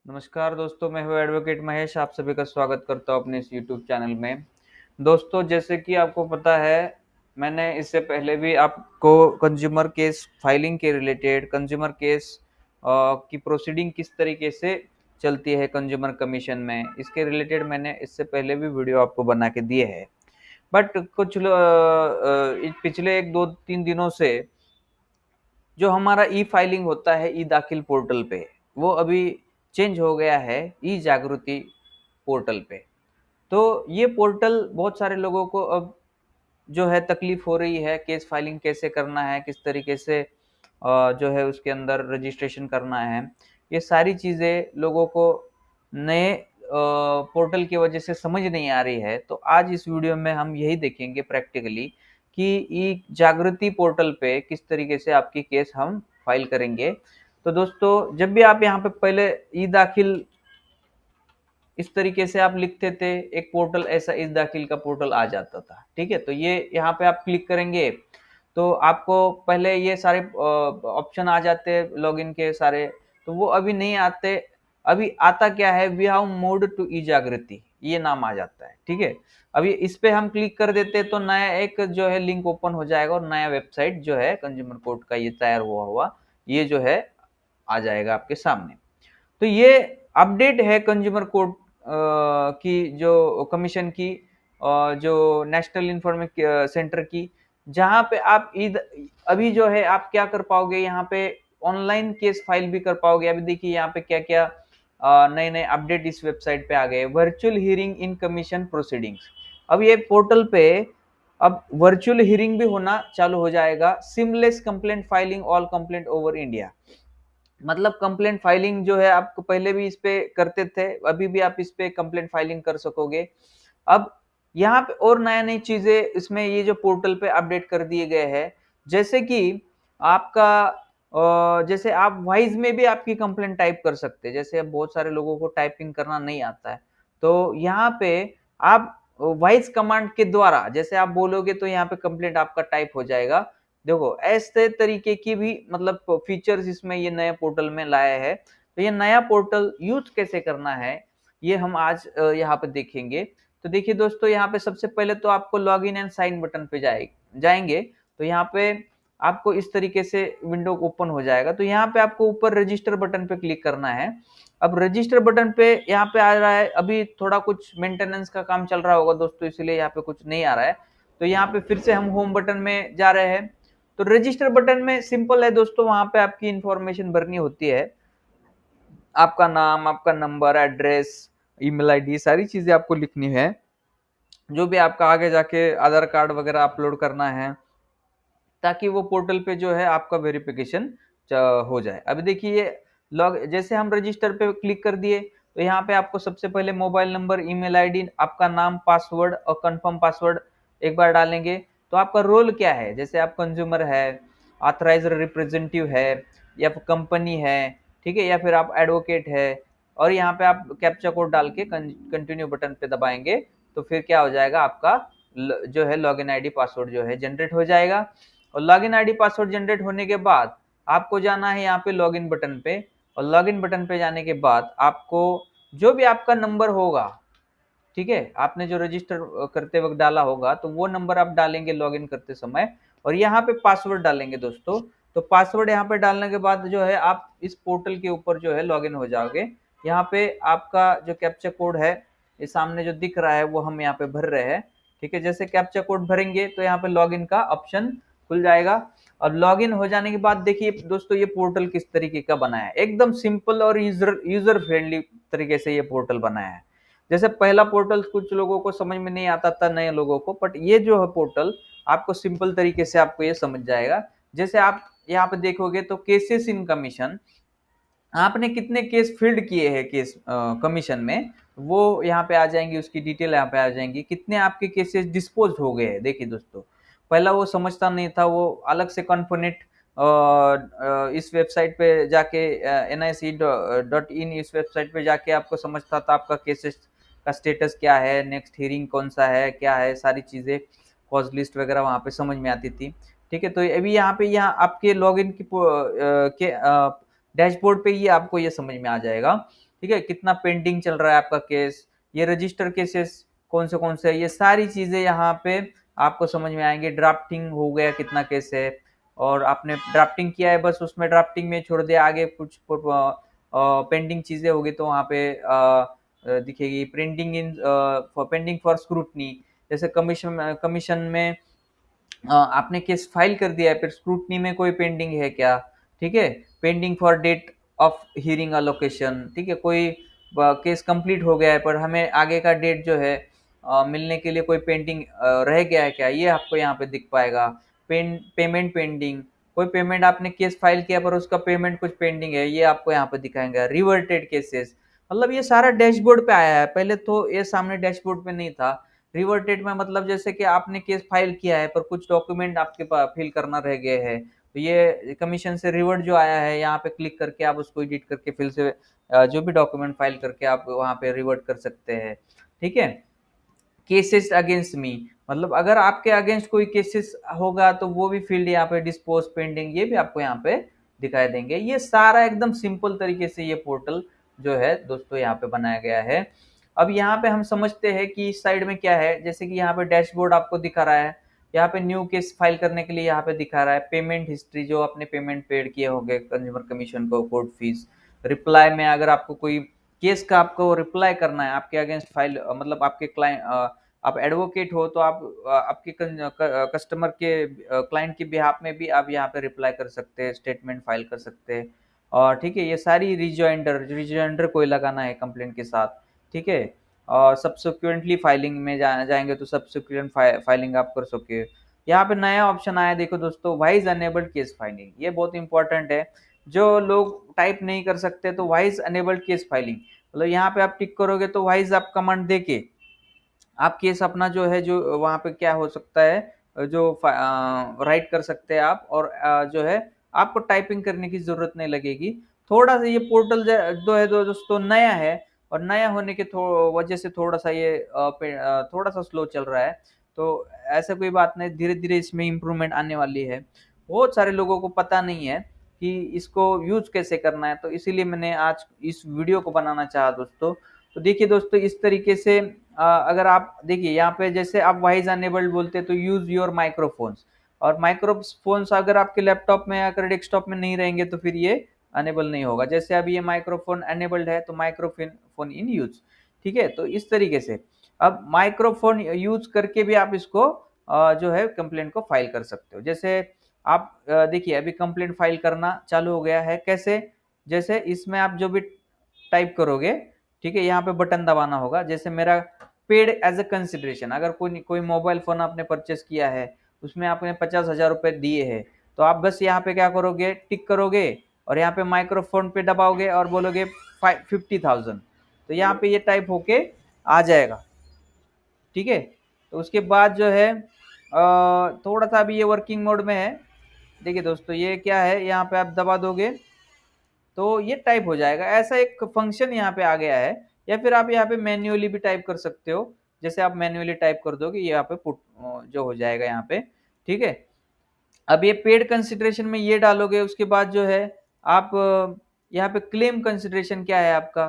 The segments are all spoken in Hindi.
नमस्कार दोस्तों, मैं हूँ एडवोकेट महेश। आप सभी का स्वागत करता हूँ अपने इस यूट्यूब चैनल में। दोस्तों, जैसे कि आपको पता है, मैंने इससे पहले भी आपको कंज्यूमर केस फाइलिंग के रिलेटेड, कंज्यूमर केस की प्रोसीडिंग किस तरीके से चलती है कंज्यूमर कमीशन में, इसके रिलेटेड मैंने इससे पहले भी वीडियो आपको बना के दिए है। बट पिछले 1-2-3 दिनों से जो हमारा ई फाइलिंग होता है ई दाखिल पोर्टल पे, वो अभी चेंज हो गया है ई जागृति पोर्टल पे। तो ये पोर्टल बहुत सारे लोगों को अब जो है तकलीफ हो रही है, केस फाइलिंग कैसे करना है, किस तरीके से जो है उसके अंदर रजिस्ट्रेशन करना है, ये सारी चीज़ें लोगों को नए पोर्टल की वजह से समझ नहीं आ रही है। तो आज इस वीडियो में हम यही देखेंगे प्रैक्टिकली कि ई जागृति पोर्टल पे किस तरीके से आपकी केस हम फाइल करेंगे। तो दोस्तों, जब भी आप यहाँ पे पहले ई दाखिल इस तरीके से आप लिखते थे, एक पोर्टल ऐसा इस दाखिल का पोर्टल आ जाता था। ठीक है, तो ये यहाँ पे आप क्लिक करेंगे तो आपको पहले ये सारे ऑप्शन आ जाते हैं लॉगिन के सारे, तो वो अभी नहीं आते। अभी आता क्या है, वी हैव मूव्ड टू ई जागृति, ये नाम आ जाता है। ठीक है, अभी इस पे हम क्लिक कर देते हैं तो नया एक जो है लिंक ओपन हो जाएगा और नया वेबसाइट जो है कंज्यूमर कोर्ट का ये तैयार हुआ हुआ ये जो है आ जाएगा आपके सामने। तो ये अपडेट है कंज्यूमर कोर्ट की, जो कमीशन की, जो नेशनल इंफॉर्मेशन सेंटर की, जहां पे आप अभी जो है आप क्या कर पाओगे, यहाँ पे ऑनलाइन केस फाइल भी कर पाओगे। अभी देखिए यहाँ पे क्या क्या नए नए अपडेट इस वेबसाइट पे आ गए। वर्चुअल हियरिंग इन कमीशन प्रोसीडिंग्स, अब ये पोर्टल पे अब वर्चुअल हियरिंग भी होना चालू हो जाएगा। Seamless complaint filing all complaint over India, मतलब कंप्लेंट फाइलिंग जो है आप पहले भी इस पे करते थे, अभी भी आप इस पे कंप्लेंट फाइलिंग कर सकोगे। अब यहाँ पे और नया नई चीजें इसमें ये जो पोर्टल पे अपडेट कर दिए गए हैं, जैसे कि आपका जैसे आप वॉइस में भी आपकी कंप्लेंट टाइप कर सकते हैं। जैसे अब बहुत सारे लोगों को टाइपिंग करना नहीं आता है, तो यहाँ पे आप वॉइस कमांड के द्वारा जैसे आप बोलोगे तो यहाँ पे कंप्लेंट आपका टाइप हो जाएगा। देखो, ऐसे तरीके की भी मतलब फीचर्स इसमें ये नए पोर्टल में लाया है। तो ये नया पोर्टल यूज कैसे करना है, ये हम आज यहाँ पे देखेंगे। तो देखिए दोस्तों, यहाँ पे सबसे पहले तो आपको log in and sign button पे जाएंगे। तो यहाँ पे आपको इस तरीके से विंडो ओपन हो जाएगा। तो यहाँ पे आपको ऊपर रजिस्टर बटन पे क्लिक करना है। अब रजिस्टर बटन पे यहाँ पे आ रहा है, अभी थोड़ा कुछ मेंटेनेंस का काम चल रहा होगा दोस्तों, इसलिए यहाँ पे कुछ नहीं आ रहा है। तो यहाँ पे फिर से हम होम बटन में जा रहे हैं। तो रजिस्टर बटन में सिंपल है दोस्तों, वहां पे आपकी इंफॉर्मेशन भरनी होती है, आपका नाम, आपका नंबर, एड्रेस, ईमेल आईडी, सारी चीजें आपको लिखनी है। जो भी आपका आगे जाके आधार कार्ड वगैरह अपलोड करना है, ताकि वो पोर्टल पे जो है आपका वेरिफिकेशन हो जाए। अभी देखिए लॉग, जैसे हम रजिस्टर पे क्लिक कर दिए तो यहाँ पे आपको सबसे पहले मोबाइल नंबर, ईमेल आईडी, आपका नाम, पासवर्ड और कंफर्म पासवर्ड एक बार डालेंगे। तो आपका रोल क्या है, जैसे आप कंज्यूमर है, ऑथराइज रिप्रेजेंटेटिव है, या फिर कंपनी है, ठीक है, या फिर आप एडवोकेट है। और यहाँ पे आप कैप्चा कोड डाल के कंटिन्यू बटन पे दबाएंगे तो फिर क्या हो जाएगा, आपका जो है लॉगिन आईडी पासवर्ड जो है जनरेट हो जाएगा। और लॉगिन आईडी पासवर्ड जनरेट होने के बाद आपको जाना है यहाँ पे लॉगिन बटन पे। और लॉगिन बटन पे जाने के बाद आपको जो भी आपका नंबर होगा, ठीक है, आपने जो रजिस्टर करते वक्त डाला होगा, तो वो नंबर आप डालेंगे लॉगिन करते समय। और यहाँ पे पासवर्ड डालेंगे दोस्तों। तो पासवर्ड यहाँ पे डालने के बाद जो है आप इस पोर्टल के ऊपर जो है लॉगिन हो जाओगे। यहाँ पे आपका जो कैप्चा कोड है, ये सामने जो दिख रहा है वो हम यहाँ पे भर रहे हैं। ठीक है, जैसे कैप्चा कोड भरेंगे तो यहाँ पे लॉगिन का ऑप्शन खुल जाएगा। और लॉगिन हो जाने के बाद देखिए दोस्तों, ये पोर्टल किस तरीके का बना है, एकदम सिंपल और यूजर फ्रेंडली तरीके से ये पोर्टल बनाया है। जैसे पहला पोर्टल कुछ लोगों को समझ में नहीं आता था, नए लोगों को, बट ये जो है पोर्टल आपको सिंपल तरीके से आपको ये समझ जाएगा। जैसे आप यहाँ पे देखोगे तो केसेस इन कमीशन, आपने कितने केस फील्ड किए हैं केस कमीशन में, वो यहाँ पे आ जाएंगी, उसकी डिटेल यहाँ पे आ जाएंगी। कितने आपके केसेस डिस्पोज हो गए हैं, देखिए दोस्तों, पहला वो समझता नहीं था, वो अलग से कॉन्फोनेट इस वेबसाइट पे जाके nic.in इस वेबसाइट पे जाके आपको समझता था आपका केसेस का स्टेटस क्या है, नेक्स्ट हियरिंग कौन सा है, क्या है, सारी चीजें कॉज लिस्ट वगैरह वहां पे समझ में आती थी। ठीक है, तो अभी यहाँ पे आपके लॉगिन की डैशबोर्ड पे ये आपको ये समझ में आ जाएगा, ठीक है, कितना पेंडिंग चल रहा है आपका केस, ये रजिस्टर केसेस कौन से है, ये सारी चीजें यहाँ पे आपको समझ में आएंगे। ड्राफ्टिंग हो गया कितना केस है, और आपने ड्राफ्टिंग किया है बस उसमें ड्राफ्टिंग में छोड़ दिया, आगे कुछ पेंडिंग चीजें होगी तो वहाँ पे दिखेगी pending in pending for scrutiny. जैसे कमीशन में आपने केस फाइल कर दिया है, फिर स्क्रूटनी में कोई पेंडिंग है क्या, ठीक है, pending for date of hearing allocation, ठीक है, कोई केस कंप्लीट हो गया है पर हमें आगे का डेट जो है मिलने के लिए कोई पेंडिंग रह गया है क्या, ये आपको यहाँ पे दिख पाएगा। पेमेंट पेंडिंग, कोई पेमेंट आपने केस फाइल किया पर उसका पेमेंट कुछ पेंडिंग है, ये आपको यहाँ पे दिखाएंगे। रिवर्टेड केसेस, मतलब ये सारा डैशबोर्ड पे आया है, पहले तो ये सामने डैशबोर्ड पे नहीं था। रिवर्टेड में मतलब जैसे कि आपने केस फाइल किया है पर कुछ डॉक्यूमेंट आपके पास फिल करना रह गए हैं, तो ये कमीशन से रिवर्ट जो आया है यहाँ पे क्लिक करके आप उसको एडिट करके फिर से जो भी डॉक्यूमेंट फाइल करके आप वहाँ पे रिवर्ट कर सकते हैं, ठीक है। केसेस अगेंस्ट मी, मतलब अगर आपके अगेंस्ट कोई केसेस होगा तो वो भी फील्ड यहाँ पे डिस्पोज पेंडिंग, ये भी आपको यहाँ पे दिखाई देंगे। ये सारा एकदम सिंपल तरीके से ये पोर्टल जो है दोस्तों यहाँ पे बनाया गया है। अब यहाँ पे हम समझते हैं कि इस साइड में क्या है, जैसे कि यहाँ पे डैशबोर्ड आपको दिखा रहा है, यहाँ पे न्यू केस फाइल करने के लिए यहाँ पे दिखा रहा है पेमेंट हिस्ट्री, जो आपने पेमेंट पेड किए होंगे कंज्यूमर कमीशन को, कोर्ट फीस। रिप्लाई में अगर आपको कोई केस का आपको रिप्लाई करना है, आपके अगेंस्ट फाइल मतलब आपके क्लाइंट, आप एडवोकेट हो तो आप आपके कस्टमर के क्लाइंट के बिहाफ में भी आप यहाँ पे रिप्लाई कर सकते हैं, स्टेटमेंट फाइल कर सकते हैं, और ठीक है, ये सारी रिजॉइंडर कोई लगाना है कंप्लेंट के साथ, ठीक है। और सब्सिक्वेंटली फाइलिंग में जाएंगे तो सब्सिक्वेंट फाइलिंग आप कर सके। यहाँ पे नया ऑप्शन आया देखो दोस्तों, वाइज अनेबल्ड केस फाइलिंग, ये बहुत इंपॉर्टेंट है। जो लोग टाइप नहीं कर सकते तो वाइज अनेबल्ड केस फाइलिंग, मतलब यहाँ पे आप टिक करोगे तो वाइज आप कमांड देके आप केस अपना जो है, जो वहाँ पे क्या हो सकता है जो राइट कर सकते हैं आप, और जो है आपको टाइपिंग करने की जरूरत नहीं लगेगी। थोड़ा सा ये पोर्टल जो है दोस्तों नया है, और नया होने के वजह से थोड़ा सा ये थोड़ा सा स्लो चल रहा है, तो ऐसा कोई बात नहीं, धीरे धीरे इसमें इम्प्रूवमेंट आने वाली है। बहुत सारे लोगों को पता नहीं है कि इसको यूज कैसे करना है, तो इसीलिए मैंने आज इस वीडियो को बनाना चाहा दोस्तों। तो देखिए दोस्तों, इस तरीके से अगर आप देखिए यहाँ पे जैसे आप वाइज अनेबल्ड बोलते हैं तो यूज योर माइक्रोफोन्स, और माइक्रोफोन्स अगर आपके लैपटॉप में अगर डेस्कटॉप में नहीं रहेंगे तो फिर ये अनेबल नहीं होगा। जैसे अभी ये माइक्रोफोन अनेबल्ड है तो माइक्रोफोन फोन इन यूज, ठीक है। तो इस तरीके से अब माइक्रोफोन यूज करके भी आप इसको जो है कंप्लेंट को फाइल कर सकते हो। जैसे आप देखिए अभी कंप्लेंट फाइल करना चालू हो गया है, कैसे, जैसे इसमें आप जो भी टाइप करोगे, ठीक है, यहाँ पे बटन दबाना होगा। जैसे मेरा पेड एज ए कंसिडरेशन, अगर कोई मोबाइल फोन आपने परचेस किया है, उसमें आपने 50,000 रुपए दिए हैं, तो आप बस यहाँ पे क्या करोगे, टिक करोगे और यहाँ पे माइक्रोफोन पे दबाओगे और बोलोगे 50,000, तो यहाँ पे ये टाइप होके आ जाएगा, ठीक है। तो उसके बाद जो है थोड़ा सा अभी ये वर्किंग मोड में है। देखिए दोस्तों ये क्या है, यहाँ पे आप दबा दोगे तो ये टाइप हो जाएगा, ऐसा एक फंक्शन यहाँ पे आ गया है। या फिर आप यहाँ पे मैन्युअली भी टाइप कर सकते हो, जैसे आप मैन्युअली टाइप कर दोगे ये यहाँ पे पुट जो हो जाएगा यहाँ पे, ठीक है। अब ये पेड कंसिडरेशन में ये डालोगे, उसके बाद जो है आप यहाँ पे क्लेम कंसिडरेशन क्या है आपका,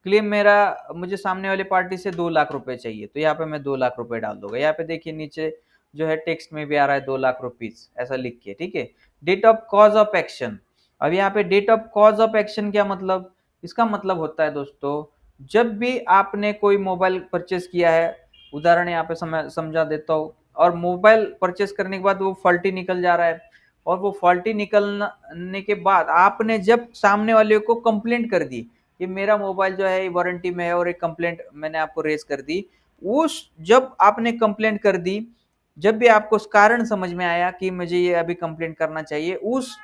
क्लेम मेरा, मुझे सामने वाले पार्टी से 2 लाख रुपए चाहिए, तो यहाँ पे मैं 2 लाख रुपए डाल दूंगा। यहाँ पे देखिए नीचे जो है टेक्स्ट में भी आ रहा है 2 लाख रुपीज ऐसा लिख के, ठीक है। Date of cause of action, अब यहाँ पे date of cause of action क्या मतलब, इसका मतलब होता है दोस्तों, जब भी आपने कोई मोबाइल परचेस किया है, उदाहरण यहाँ पे समझा देता हूँ, और मोबाइल परचेस करने के बाद वो फॉल्टी निकल जा रहा है, और वो फॉल्टी निकलने के बाद आपने जब सामने वाले को कंप्लेंट कर दी कि मेरा मोबाइल जो है वारंटी में है, और एक कंप्लेंट मैंने आपको रेज कर दी, उस जब आपने कंप्लेंट कर दी, जब भी आपको कारण समझ में आया कि मुझे ये अभी कंप्लेंट करना चाहिए, उस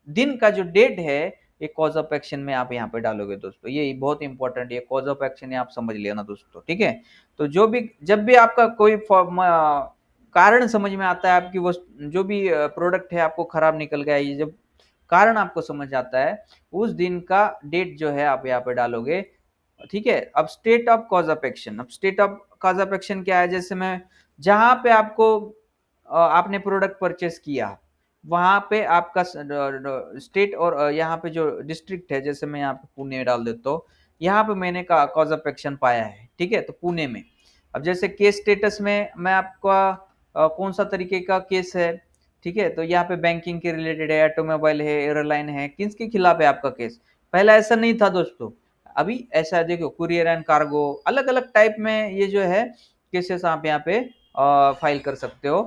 दिन का जो डेट है ये कॉज ऑफ एक्शन में आप यहाँ पे डालोगे दोस्तों। ये बहुत इंपॉर्टेंट, ये कॉज ऑफ एक्शन आप समझ लेना दोस्तों, ठीक है। तो जो भी जब भी आपका कोई कारण समझ में आता है, आपकी वो जो भी प्रोडक्ट है आपको खराब निकल गया, ये जब कारण आपको समझ आता है, उस दिन का डेट जो है आप यहाँ पे डालोगे, ठीक है। अब state of cause of action, अब state of cause of action क्या है, जैसे मैं जहां पे आपको आपने प्रोडक्ट परचेस किया, वहां पे आपका स्टेट और यहाँ पे जो डिस्ट्रिक्ट है, जैसे मैं यहाँ पे पुणे डाल देता हूँ, यहाँ पे मैंने कॉज ऑफ एक्शन पाया है, ठीक है, तो पुणे में। अब जैसे केस स्टेटस में मैं आपका कौन सा तरीके का केस है, ठीक है, तो यहाँ पे बैंकिंग के रिलेटेड है, ऑटोमोबाइल है, एयरलाइन है, किसके खिलाफ है आपका केस। पहला ऐसा नहीं था दोस्तों, अभी ऐसा देखो, कुरियर एंड कार्गो, अलग अलग टाइप में ये जो है केसेस आप यहाँ पे फाइल कर सकते हो।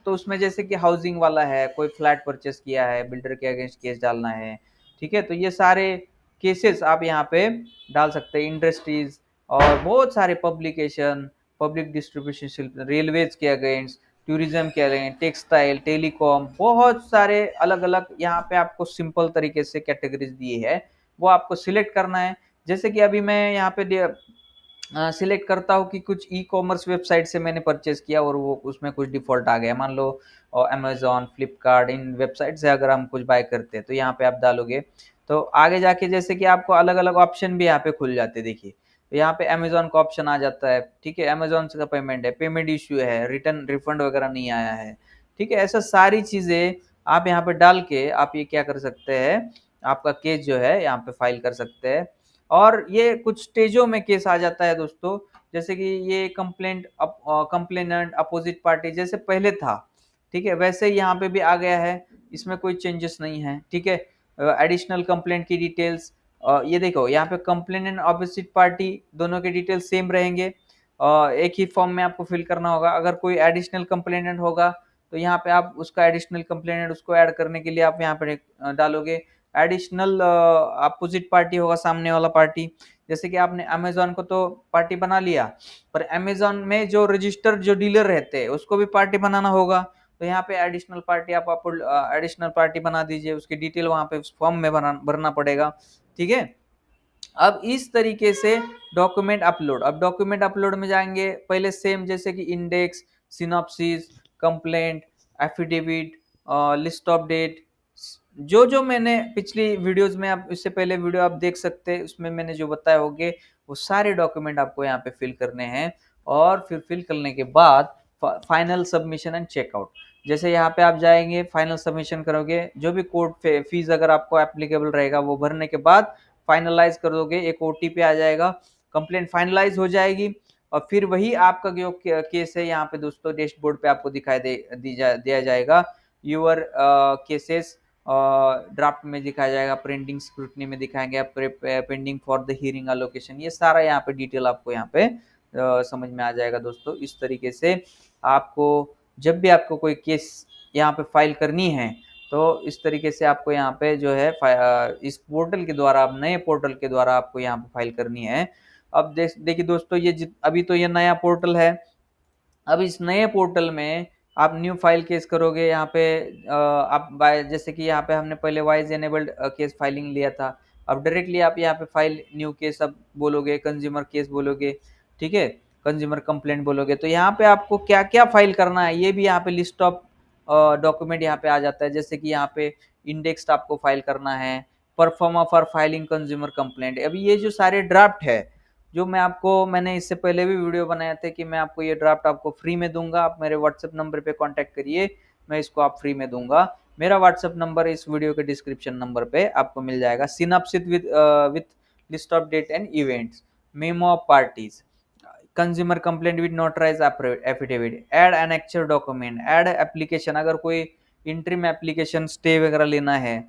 तो उसमें जैसे कि हाउसिंग वाला है, कोई फ्लैट परचेस किया है, बिल्डर के अगेंस्ट केस डालना है, ठीक है, तो ये सारे केसेस आप यहाँ पे डाल सकते हैं। इंडस्ट्रीज और बहुत सारे पब्लिकेशन, पब्लिक डिस्ट्रीब्यूशन, रेलवेज के अगेंस्ट, टूरिज्म के अगेंस्ट, टेक्सटाइल, टेलीकॉम, बहुत सारे अलग अलग यहाँ पे आपको सिंपल तरीके से कैटेगरीज दी है, वो आपको सिलेक्ट करना है। जैसे कि अभी मैं यहाँ पे सिलेक्ट करता हूँ कि कुछ ई कॉमर्स वेबसाइट से मैंने परचेज किया और वो उसमें कुछ डिफॉल्ट आ गया, मान लो अमेजोन, फ्लिपकार्ट, इन वेबसाइट से अगर हम कुछ बाय करते हैं तो यहाँ पे आप डालोगे, तो आगे जाके जैसे कि आपको अलग अलग ऑप्शन भी यहाँ पे खुल जाते हैं। देखिए, तो यहाँ पे अमेजोन का ऑप्शन आ जाता है, ठीक है, अमेजोन से का पेमेंट है, पेमेंट इश्यू है, रिटर्न रिफंड वगैरह नहीं आया है, ठीक है, ऐसा सारी चीजें आप यहाँ पे डाल के आप ये क्या कर सकते हैं, आपका केस जो है यहाँ पे फाइल कर सकते हैं। और ये कुछ स्टेजों में केस आ जाता है दोस्तों, जैसे कि ये कंप्लेनेंट अपोजिट पार्टी जैसे पहले था, ठीक है, वैसे ही यहाँ पे भी आ गया है, इसमें कोई चेंजेस नहीं है, ठीक है। एडिशनल कंप्लेंट की डिटेल्स, ये देखो यहाँ पे कंप्लेनेंट अपोजिट पार्टी दोनों के डिटेल्स सेम रहेंगे, एक ही फॉर्म में आपको फिल करना होगा। अगर कोई एडिशनल कंप्लेनेंट होगा तो यहाँ पे आप उसका एडिशनल कंप्लेनेंट उसको ऐड करने के लिए आप यहाँ पे डालोगे। एडिशनल अपोजिट पार्टी होगा सामने वाला पार्टी, जैसे कि आपने अमेजोन को तो पार्टी बना लिया, पर अमेजोन में जो रजिस्टर जो डीलर रहते हैं उसको भी पार्टी बनाना होगा, तो यहाँ पे एडिशनल पार्टी आप एडिशनल पार्टी बना दीजिए, उसकी डिटेल वहां पे फॉर्म में भरना पड़ेगा, ठीक है। अब इस तरीके से डॉक्यूमेंट अपलोड, अब डॉक्यूमेंट अपलोड में जाएंगे, पहले सेम जैसे कि index, synopsis, complaint, affidavit, list of date, जो जो मैंने पिछली वीडियोस में, आप इससे पहले वीडियो आप देख सकते हैं, उसमें मैंने जो बताया होगे वो सारे डॉक्यूमेंट आपको यहाँ पे फिल करने हैं। और फिर फिल करने के बाद फाइनल सबमिशन एंड चेकआउट, जैसे यहाँ पे आप जाएंगे, फाइनल सबमिशन करोगे, जो भी कोर्ट फीस अगर आपको एप्लीकेबल रहेगा वो भरने के बाद फाइनलाइज कर दोगे, एक ओटीपी आ जाएगा, कंप्लेंट फाइनलाइज हो जाएगी। और फिर वही आपका जो केस है यहाँ पे दोस्तों डैशबोर्ड पे आपको दिखाई दिया जाएगा, यूर केसेस ड्राफ्ट में दिखाया जाएगा, प्रिंटिंग स्क्रूटनी में दिखाएंगे आप, pending for the hearing allocation, ये सारा यहाँ पे डिटेल आपको यहाँ पे समझ में आ जाएगा दोस्तों। इस तरीके से आपको जब भी आपको कोई केस यहाँ पे फाइल करनी है तो इस तरीके से आपको यहाँ पे जो है इस पोर्टल के द्वारा, नए पोर्टल के द्वारा आपको यहाँ पे फाइल करनी है। अब देखिए दोस्तों, ये अभी तो ये नया पोर्टल है, अब इस नए पोर्टल में आप न्यू फाइल केस करोगे, यहाँ पे आप जैसे कि यहाँ पे हमने पहले वाइज एनेबल्ड केस फाइलिंग लिया था, अब डायरेक्टली आप यहाँ पे फाइल न्यू केस अब बोलोगे, कंज्यूमर केस बोलोगे, ठीक है, कंज्यूमर कंप्लेंट बोलोगे, तो यहाँ पे आपको क्या क्या फाइल करना है ये भी यहाँ पे लिस्ट ऑफ डॉक्यूमेंट यहाँ पे आ जाता है। जैसे कि यहाँ पे इंडेक्स आपको फाइल करना है, pro forma for filing consumer complaint. अभी ये जो सारे ड्राफ्ट है, जो मैंने इससे पहले भी वीडियो बनाया था कि मैं आपको ये ड्राफ्ट आपको फ्री में दूंगा, आप मेरे व्हाट्सएप नंबर पे कांटेक्ट करिए, मैं इसको आप फ्री में दूंगा। मेरा व्हाट्सएप नंबर इस वीडियो के डिस्क्रिप्शन नंबर पे आपको मिल जाएगा। Synopsis with list of date and events, memo of parties, consumer complaint with notarise affidavit, add annexure document, add application, अगर कोई इंटरिम एप्लीकेशन स्टे वगैरह लेना है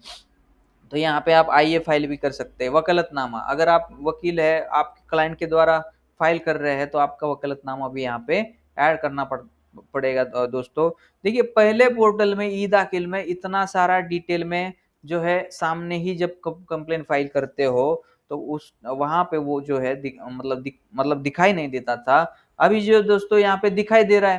तो यहाँ पे आप आईए फाइल भी कर सकते हैं। वकालतनामा, अगर आप वकील है, आप क्लाइंट के द्वारा फाइल कर रहे हैं तो आपका वकालतनामा भी यहाँ पे ऐड करना पड़ेगा दोस्तों। देखिए, पहले पोर्टल में ई दाखिल में इतना सारा डिटेल में जो है, सामने ही जब कंप्लेंट फाइल करते हो तो उस वहां पे वो जो है मतलब दिखाई नहीं देता था। अभी जो दोस्तों यहाँ पे दिखाई दे रहा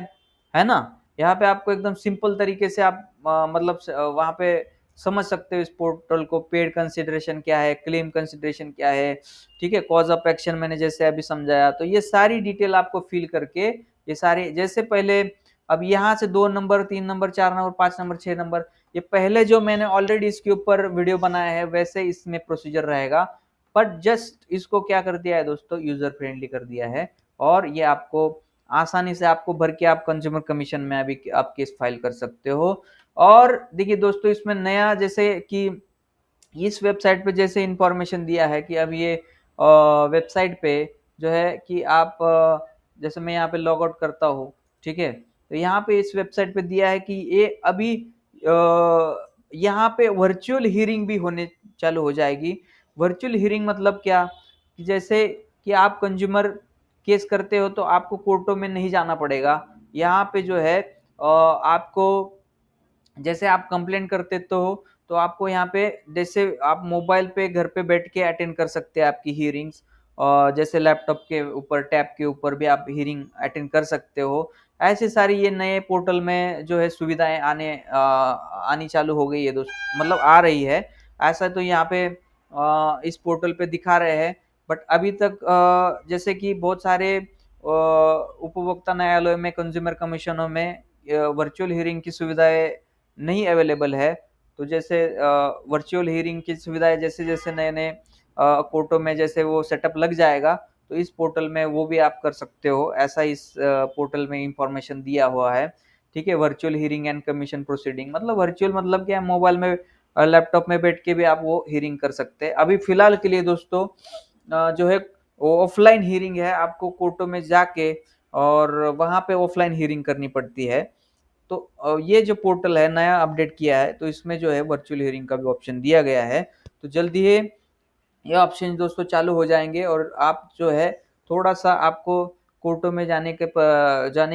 है ना, यहाँ पे आपको एकदम सिंपल तरीके से आप मतलब वहां पे समझ सकते हो इस पोर्टल को। पेड कंसिडरेशन क्या है, क्लेम कंसिडरेशन क्या है, ठीक है, कॉज ऑफ एक्शन मैंने जैसे अभी समझाया, तो ये सारी डिटेल आपको फिल करके, ये सारे जैसे पहले, अब यहाँ से 2 number, 3 number, 4 number, 5 number, 6 number, ये पहले जो मैंने ऑलरेडी इसके ऊपर वीडियो बनाया है वैसे इसमें प्रोसीजर रहेगा, बट जस्ट इसको क्या कर दिया है दोस्तों, यूजर फ्रेंडली कर दिया है। और ये आपको आसानी से आपको भर के आप कंज्यूमर कमीशन में अभी आप केस फाइल कर सकते हो। और देखिए दोस्तों, इसमें नया जैसे कि इस वेबसाइट पे जैसे इंफॉर्मेशन दिया है कि अब ये वेबसाइट पे जो है कि आप जैसे मैं यहाँ पे लॉग आउट करता हूँ, ठीक है, तो यहाँ पे इस वेबसाइट पे दिया है कि ये अभी यहाँ पे वर्चुअल हियरिंग भी होने चालू हो जाएगी। वर्चुअल हियरिंग मतलब क्या, कि जैसे कि आप कंज्यूमर केस करते हो तो आपको कोर्टों में नहीं जाना पड़ेगा। यहाँ पे जो है आपको जैसे आप कंप्लेंट करते तो आपको यहाँ पे जैसे आप मोबाइल पे घर पे बैठ के अटेंड कर सकते हैं आपकी हियरिंग्स, और जैसे लैपटॉप के ऊपर टैब के ऊपर भी आप हियरिंग अटेंड कर सकते हो। ऐसे सारी ये नए पोर्टल में जो है सुविधाएं आनी चालू हो गई है दोस्त, मतलब आ रही है। ऐसा तो यहाँ पे इस पोर्टल पे दिखा रहे हैं, बट अभी तक जैसे कि बहुत सारे उपभोक्ता न्यायालयों में, कंज्यूमर कमीशनों में वर्चुअल हियरिंग की सुविधाएं नहीं अवेलेबल है। तो जैसे वर्चुअल हियरिंग की सुविधाएं जैसे जैसे नए नए कोर्टों में जैसे वो सेटअप लग जाएगा, तो इस पोर्टल में वो भी आप कर सकते हो। ऐसा इस पोर्टल में इंफॉर्मेशन दिया हुआ है, ठीक है। Virtual hearing and commission proceeding मतलब वर्चुअल मतलब क्या है, मोबाइल में लैपटॉप में बैठ के भी आप वो हियरिंग कर सकते हैं। अभी फिलहाल के लिए दोस्तों जो है वो ऑफलाइन हियरिंग है, आपको कोर्टों में जाके और वहां पे ऑफलाइन हियरिंग करनी पड़ती है। तो ये जो पोर्टल है नया अपडेट किया है, तो इसमें जो है वर्चुअल हियरिंग का भी ऑप्शन दिया गया है। तो जल्दी ही ये ऑप्शन दोस्तों चालू हो जाएंगे, और आप जो है थोड़ा सा आपको कोर्टों में जाने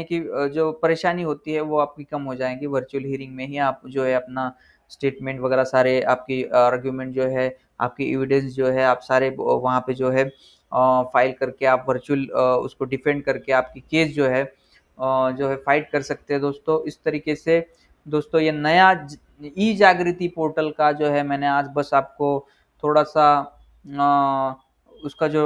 की जो परेशानी होती है वो आपकी कम हो जाएंगी। वर्चुअल हियरिंग में ही आप जो है अपना स्टेटमेंट वगैरह सारे आपकी आर्ग्यूमेंट जो है, आपकी एविडेंस जो है, आप सारे वहाँ पे जो है फाइल करके आप वर्चुअल उसको डिफेंड करके आपकी केस जो है फाइट कर सकते हैं दोस्तों। इस तरीके से दोस्तों ये नया ई जागृति पोर्टल का जो है मैंने आज बस आपको थोड़ा सा उसका जो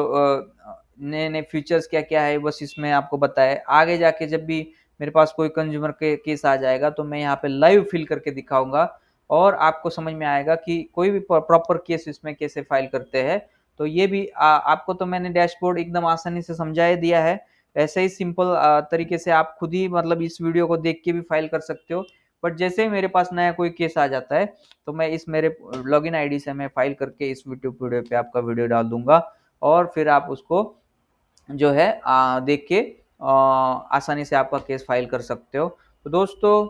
नए नए फीचर्स क्या क्या है बस इसमें आपको बताया। आगे जाके जब भी मेरे पास कोई कंज्यूमर के केस आ जाएगा तो मैं यहाँ पे लाइव फिल करके दिखाऊंगा, और आपको समझ में आएगा कि कोई भी प्रॉपर केस इसमें कैसे फाइल करते हैं। तो ये भी आपको तो मैंने डैशबोर्ड एकदम आसानी से समझा दिया है। ऐसे ही सिंपल तरीके से आप खुद ही मतलब इस वीडियो को देख के भी फाइल कर सकते हो। बट जैसे ही मेरे पास नया कोई केस आ जाता है तो मैं इस मेरे लॉगिन आईडी से मैं फाइल करके इस यूट्यूब वीडियो पे आपका वीडियो डाल दूंगा, और फिर आप उसको जो है देख के आसानी से आपका केस फाइल कर सकते हो। तो दोस्तों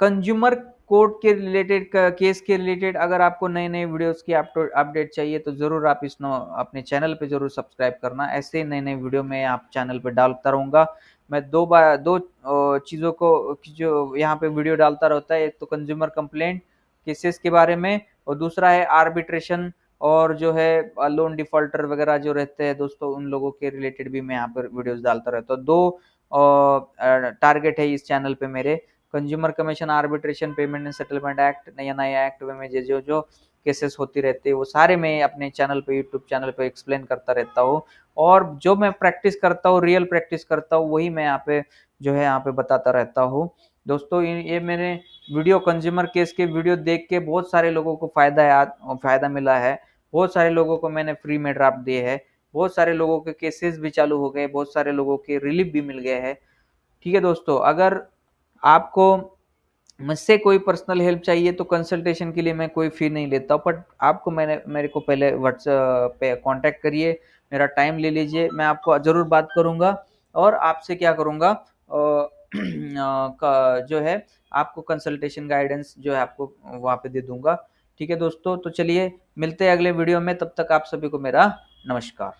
कंज्यूमर कोर्ट के रिलेटेड केस के रिलेटेड अगर आपको नए नए वीडियोस की अपडेट चाहिए तो जरूर आप अपने चैनल पे जरूर सब्सक्राइब करना। ऐसे नए नए वीडियो में आप चैनल पे डालता रहूंगा। मैं दो चीज़ों को जो यहाँ पे वीडियो डालता रहता है, एक तो कंज्यूमर कंप्लेंट केसेस के बारे में, और दूसरा है आर्बिट्रेशन और जो है लोन डिफॉल्टर वगैरह जो रहते हैं दोस्तों, उन लोगों के रिलेटेड भी मैं यहाँ पर वीडियोस डालता रहता हूँ। दो टारगेट है इस चैनल पे मेरे, consumer commission arbitration payment and settlement act, नया नया एक्ट में जो जो केसेस होती रहती है वो सारे मैं अपने चैनल पे यूट्यूब चैनल पे एक्सप्लेन करता रहता हूँ। और जो मैं प्रैक्टिस करता हूँ, रियल प्रैक्टिस करता हूँ, वही मैं यहाँ पे जो है यहाँ पे बताता रहता हूँ दोस्तों। ये मेरे वीडियो कंज्यूमर केस के वीडियो देख के बहुत सारे लोगों को फायदा मिला है। बहुत सारे लोगों को मैंने फ्री में ड्राफ्ट दिए है, बहुत सारे लोगों के केसेस भी चालू हो गए, बहुत सारे लोगों के रिलीफ भी मिल गए हैं। ठीक है दोस्तों, अगर आपको मुझसे कोई पर्सनल हेल्प चाहिए तो कंसल्टेशन के लिए मैं कोई फी नहीं लेता हूँ, बट आपको मेरे को पहले व्हाट्सएप पे कांटेक्ट करिए, मेरा टाइम ले लीजिए, मैं आपको ज़रूर बात करूँगा, और आपसे क्या करूँगा जो है आपको कंसल्टेशन गाइडेंस जो है आपको वहाँ पे दे दूंगा। ठीक है दोस्तों, तो चलिए मिलते हैं अगले वीडियो में, तब तक आप सभी को मेरा नमस्कार।